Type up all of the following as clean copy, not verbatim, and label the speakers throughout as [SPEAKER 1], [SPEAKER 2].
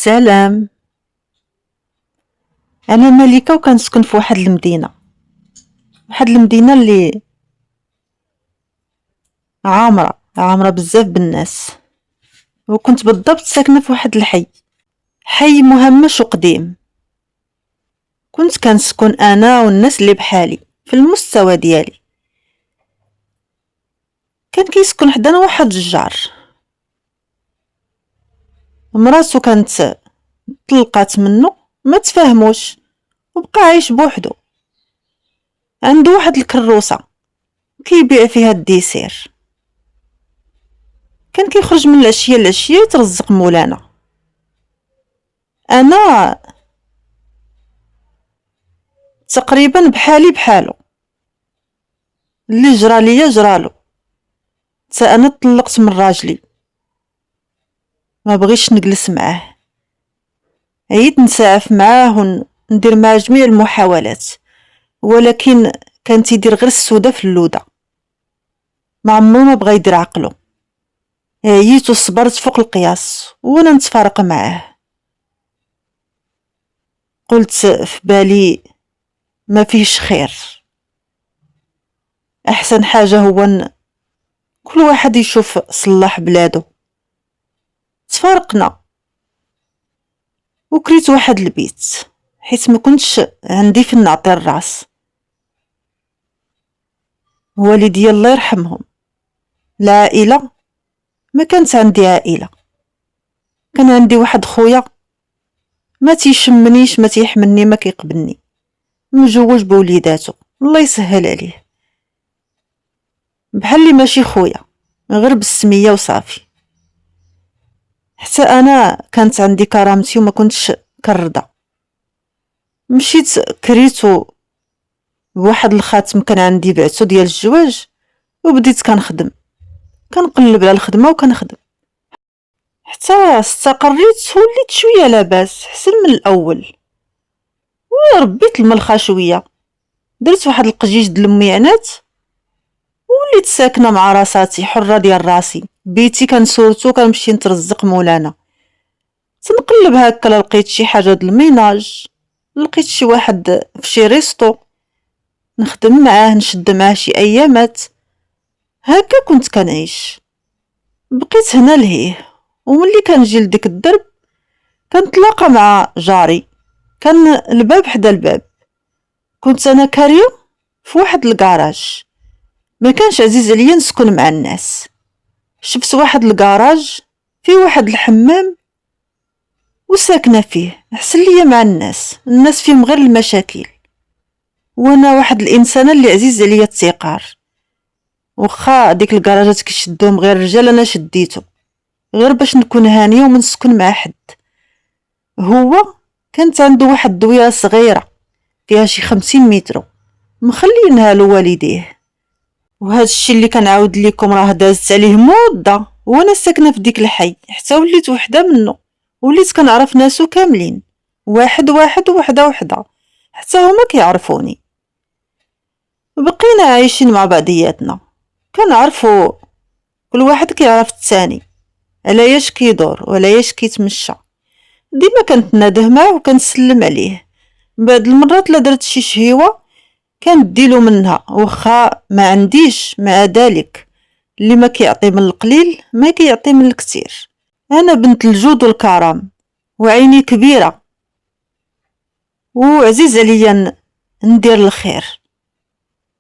[SPEAKER 1] السلام. انا ملكه وكنسكن في واحد المدينه اللي عامره بزاف بالناس، وكنت بالضبط ساكنه في واحد حي مهمش وقديم. كنت كنسكن انا والناس اللي بحالي في المستوى ديالي. كان كيسكن حدانا واحد الجار، مراسو كانت طلقات منه، ما تفاهموش وبقى عايش بوحدو. عنده واحد الكروسه كيبيع فيها الديسير. كان كيخرج من العشيه يترزق مولانا. انا تقريبا بحالو، اللي جرى ليا جرالو. انا طلقت من راجلي، ما بغيتش نجلس معاه، عييت نساعف معاه وندير معاه جميع المحاولات، ولكن كان تيدير غير السوده في اللوده، ما عمرو ما بغى يدير عقله. عييت وصبرت فوق القياس وانا نتفارق معاه. قلت في بالي ما فيهش خير، احسن حاجه هو كل واحد يشوف صلاح بلاده. تفارقنا وكريت واحد البيت، حيت ما كنتش عندي فين نعطي الراس. والدي الله يرحمهم، العائله ما كانت عندي عائله. كان عندي واحد خويا ما تيشمنيش، ما تيحملني، ما كيقبلني، مجوج بوليداتو، الله يسهل عليه، بحال اللي ماشي خويا، غير بالسميه وصافي. حتى انا كانت عندي كرامتي وما كنتش كرضى. مشيت كريتو بواحد الخاتم كان عندي بعتو ديال الزواج، وبديت كنخدم، كنقلب على الخدمه وكنخدم حتى استقريت، وليت شويه لاباس حسن من الاول، وربيت الملخه شويه، درت واحد القجيج د الميعنات، وليت ساكنه مع راساتي، حره ديال راسي. بيتي كنسورتو، كنمشي نترزق مولانا. تنقلب هكا لقيت شي حاجه د الميناج، لقيت شي واحد في شي ريستو نخدم معاه، نشد معاه شي ايامات هكا. كنت كنعيش، بقيت هنا لهيه. وملي كنجي لديك الدرب كنتلاقى مع جاري، كان الباب حدا الباب. كنت انا كاريه في واحد الكراج، ما كانش عزيز عليا نسكن مع الناس. شفت واحد الكراج فيه واحد الحمام وساكنه فيه، احسن ليا مع الناس فيهم غير المشاكل، وانا واحد الانسانه اللي عزيز عليا التيقار. واخا ديك الكراجات كيشدوهم غير الرجال، انا شديتو غير باش نكون هانيه وما نسكن مع حد. هو كانت عنده واحد الدويره صغيره فيها شي 50 متر، مخلينها له والديه. وهذا الشيء اللي كنعاود لكم راه دازت عليه مده وانا ساكنه في ديك الحي، حتى وليت وحده منه، وليت كنعرف ناسو كاملين، واحد وحده حتى هما كيعرفوني. بقينا عايشين مع بعضياتنا، كنعرفوا كل واحد كيعرف الثاني على ياش كيدور وعلى ياش كيتمشى. ديما كنتناده معاه وكنسلم عليه. بعد المرات لا درت شي شهيوه كنديلو منها، واخا ما عنديش، مع ذلك اللي ما كيعطي من القليل ما كيعطي من الكثير. انا بنت الجود والكرم، وعيني كبيره، وعزيز عليا ندير الخير.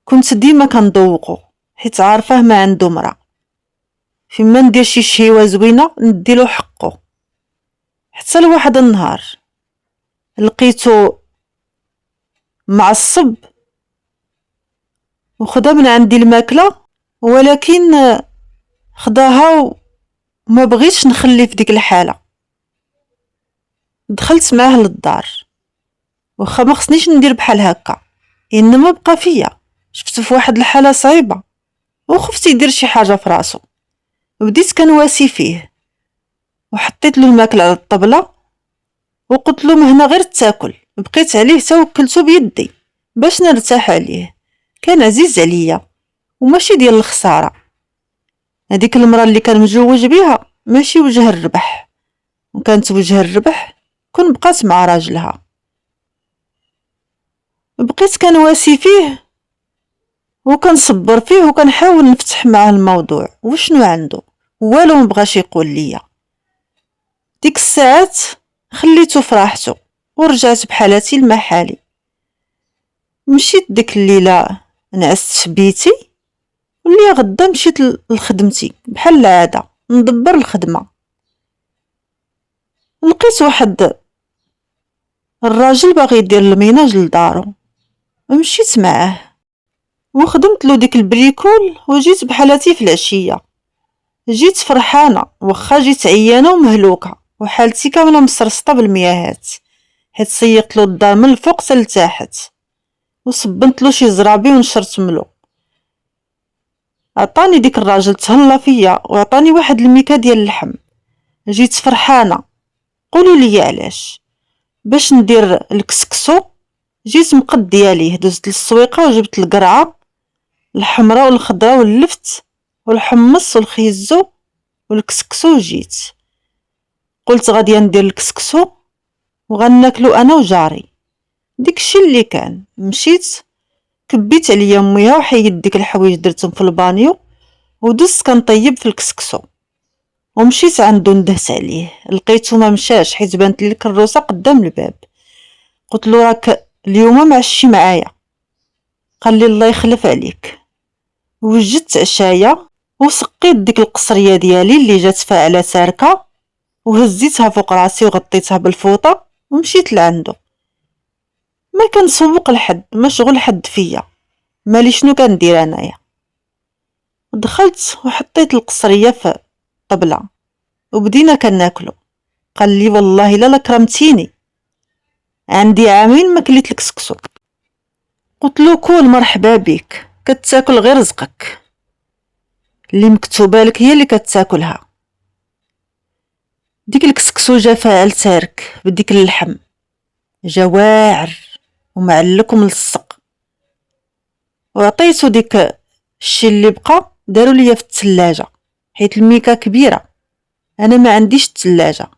[SPEAKER 1] كنت ديما كنذوقو حيت عارفه ما عنده مرا، فيما ندير شي شهيوه زوينه نديلو حقه. حتى لواحد النهار لقيتو معصب وخدا من عندي الماكله، ولكن خداها وما بغيتش نخليه في ديك الحاله. دخلت معاه للدار، واخا ما خصنيش ندير بحال هكا، انما بقى فيا. شفتو في واحد الحاله صعيبه وخفت يدير شي حاجه في راسو. بديت كنواسي فيه وحطيت له الماكله على الطبله وقلت له مهنا غير تاكل. بقيت عليه توكلته بيدي باش نرتاح عليه، كان عزيز عليا وماشي ديال الخساره. هذيك المراه اللي كان مجوج بها ماشي وجه الربح، وكانت وجه الربح كون بقات مع راجلها. بقيت كنواسي فيه وكنصبر فيه وكنحاول نفتح معاه الموضوع وشنو عنده، والو مبغاش يقول ليا. ديك الساعات خليته فراحته ورجعت بحالاتي لمحالي. مشيت ديك الليله نعست في بيتي، واللي غدا مشيت لخدمتي بحال العاده ندبر الخدمه. لقيت واحد الراجل باغي يدير الميناج لدارو، مشيت معاه وخدمت له ديك البريكول وجيت بحالاتي في العشيه. جيت فرحانه واخا جيت عيانه ومهلوكه وحالتي كامله مسرسطه بالمياهات، حيت سيقت له الدار من الفوق حتى لتحت وصبنت له شي زرابي ونشرتملو. عطاني ديك الراجل تهلا فيا وعطاني واحد الميكا ديال اللحم. جيت فرحانه. قولوا لي علاش؟ باش ندير الكسكسو جيت مقديه ليه، دزت للسويقه وجبت القرعه الحمراء والخضراء واللفت والحمص والخيزو والكسكسو. جيت قلت غادي ندير الكسكسو وغناكلو انا وجاري. ديكشي اللي كان. مشيت كبيت عليا اميها وحيدت ديك الحوايج درتهم في البانيو ودزت كنطيب في الكسكسو ومشيت عندو ندهس عليه. لقيتو ما مشاش حيت بانت لي الكروسه قدام الباب. قلت له راك اليوم معشي معايا. قال لي الله يخلف عليك. وجدت عشايا وسقيت ديك القصريه ديالي اللي جات فاعله ساركه وهزيتها فوق راسي وغطيتها بالفوطه ومشيت لعندو. ما كنسوق لحد، ما شغل حد فيا، مالي شنو كندير انايا. دخلت وحطيت القصريه في الطبله وبدينا كناكلو. قال لي والله لا كرمتيني، عندي عامين ما كليت الكسكسو. قلت له كول مرحبا بك، كتاكل غير رزقك، اللي مكتوبه لك هي اللي كتاكلها. ديك الكسكسو جا فاعل تارك بديك اللحم، جا واعر ومعلك وملصق. وعطيتو ديك الشي اللي بقى داروا ليا في الثلاجه حيت الميكا كبيره انا ما عنديش الثلاجه.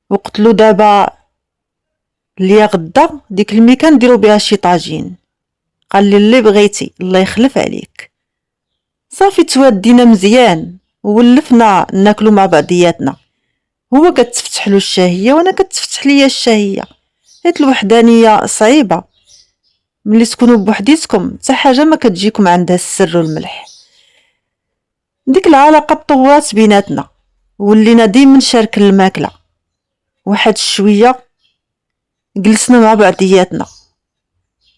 [SPEAKER 1] وقلت له دابا اللي غدا ديك الميكا نديرو بها شي طاجين. قال لي اللي بغيتي الله يخلف عليك. صافي توادينا مزيان وولفنا ناكلو مع بعضياتنا. هو كتفتح له الشهيه وانا كتفتح ليا الشهيه، حيت الوحدانيه صعيبه. ملي تكونوا بوحديتكم حتى حاجه ما كتجيكم عندها السر والملح. ديك العلاقه طورات بيناتنا ولينا ديما نشارك الماكله. واحد شويه جلسنا مع بعضياتنا،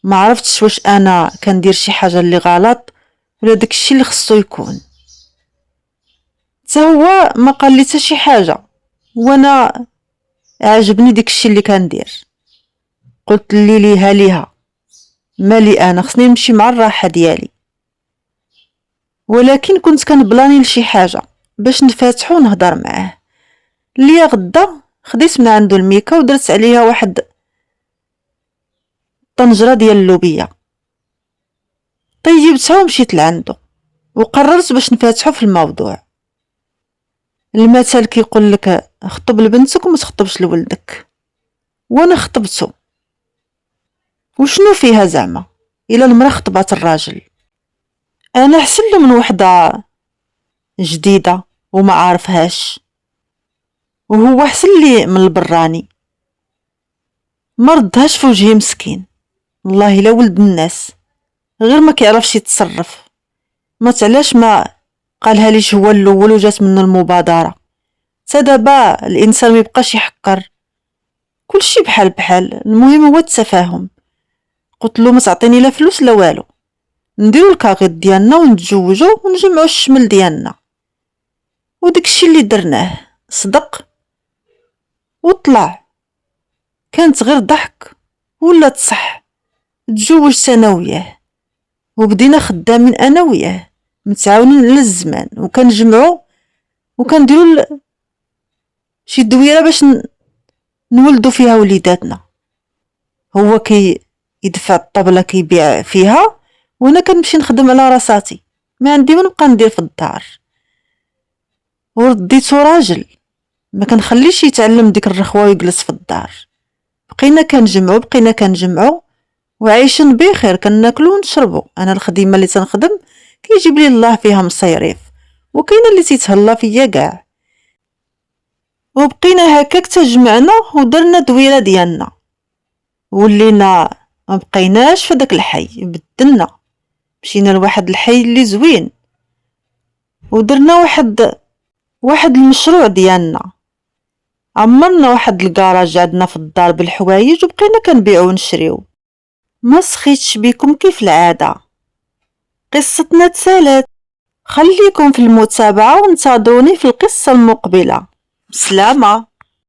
[SPEAKER 1] ما عرفتش واش انا كندير شي حاجه اللي غلط ولا داكشي اللي خصو يكون. حتى هو ما قال لي حتى شي حاجه وانا عجبني داكشي اللي كندير. قلت لي ليها ليها مالي، انا خصني نمشي مع الراحه ديالي. ولكن كنت كنبلاني لشي حاجه باش نفاتحو ونهضر معاه. ليا غدا خديت من عنده الميكا ودرت عليها واحد طنجره ديال اللوبيه، طيبتها ومشيت لعندو وقررت باش نفاتحو في الموضوع. المثل كيقول لك خطب لبنتك وما تخطبش لولدك، وانا خطبته. وشنو فيها زعما الا المراه خطبات الراجل؟ انا احسن له من وحده جديده وما عارفهاش، وهو احسن لي من البراني. ما ردهاش في وجهي مسكين، والله لا ولد الناس غير ما كيعرفش يتصرف. ما تعلاش ما قالها ليش هو الاول وجات منه المبادره. حتى دابا الانسان ما يبقاش يحقر، كلشي بحال بحال، المهم هو التفاهم. قلت له ما تعطيني لا فلوس لا والو، نديرو الكاغيط ديالنا ونتزوجو ونجمعو الشمل ديالنا. وداكشي اللي درناه، صدق وطلع. كانت غير ضحك ولا تصح. تزوجت انا وياه وبدينا خدامين انا وياه متعاونين للزمان وكنجمعو وكنديرو شي دويره باش نولدو فيها وليداتنا. هو يدفع الطبله كيبيع فيها وانا كنمشي نخدم على راساتي، ما عندي ما نبقى ندير في الدار. ورديتو راجل ما كنخليش يتعلم ديك الرخوة ويجلس في الدار. بقينا كنجمعو وعايشين بخير، كناكلو ونشربو. انا الخديمه اللي تنخدم كيجيب لي الله فيها مصيريف، وكاينه اللي تيتهلا فيا كاع. وبقينا هكاك تجمعنا ودرنا دويره ديالنا، ولينا ما بقيناش في داك الحي، بدلنا مشينا لواحد الحي اللي زوين، ودرنا واحد المشروع ديالنا. عمرنا واحد الكراج عندنا في الدار بالحوايج، وبقينا كنبيعو ونشريو. ما سخيتش بكم كيف العاده، قصتنا تسالات. خليكم في المتابعه وانتظروني في القصه المقبله. بسلامه.